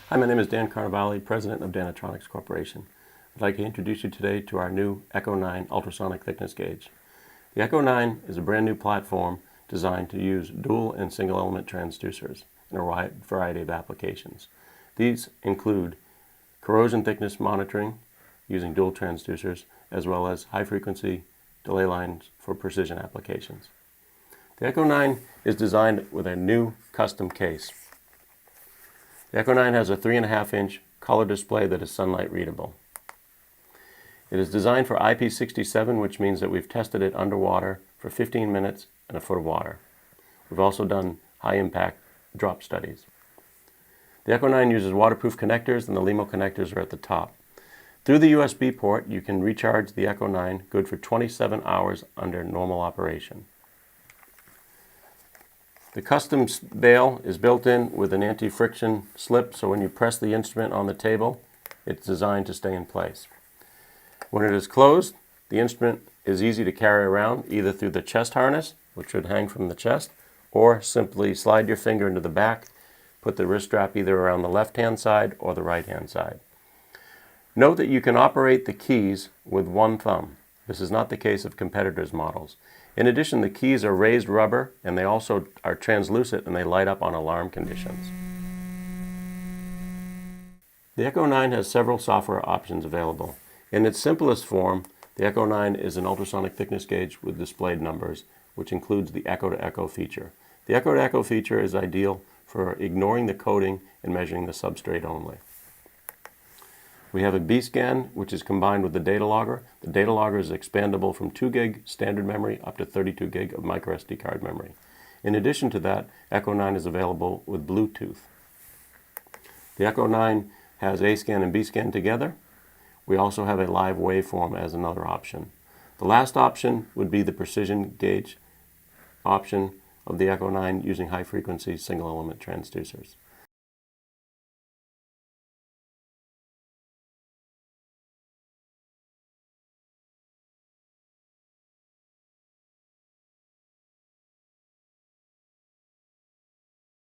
Hi, my name is Dan Carnevale, President of Danatronics Corporation. I'd like to introduce you today to our new Echo 9 ultrasonic thickness gauge. The Echo 9 is a brand new platform designed to use dual and single element transducers in a wide variety of applications. These include corrosion thickness monitoring using dual transducers, as well as high frequency delay lines for precision applications. The Echo 9 is designed with a new custom case. The Echo 9 has a 3.5-inch color display that is sunlight readable. It is designed for IP67, which means that we've tested it underwater for 15 minutes in a foot of water. We've also done high impact drop studies. The Echo 9 uses waterproof connectors, and the LEMO connectors are at the top. Through the USB port, you can recharge the Echo 9, good for 27 hours under normal operation. The custom bail is built in with an anti-friction slip, so when you press the instrument on the table, it's designed to stay in place. When it is closed, the instrument is easy to carry around, either through the chest harness, which should hang from the chest, or simply slide your finger into the back, put the wrist strap either around the left-hand side or the right-hand side. Note that you can operate the keys with one thumb. This is not the case of competitors' models. In addition, the keys are raised rubber, and they also are translucent and they light up on alarm conditions. The Echo 9 has several software options available. In its simplest form, the Echo 9 is an ultrasonic thickness gauge with displayed numbers, which includes the echo-to-echo feature. The echo-to-echo feature is ideal for ignoring the coding and measuring the substrate only. We have a B-scan, which is combined with the datalogger. The datalogger is expandable from 2 gig standard memory up to 32 gig of microSD card memory. In addition to that, Echo 9 is available with Bluetooth. The Echo 9 has A-scan and B-scan together. We also have a live waveform as another option. The last option would be the precision gauge option of the Echo 9 using high-frequency single-element transducers.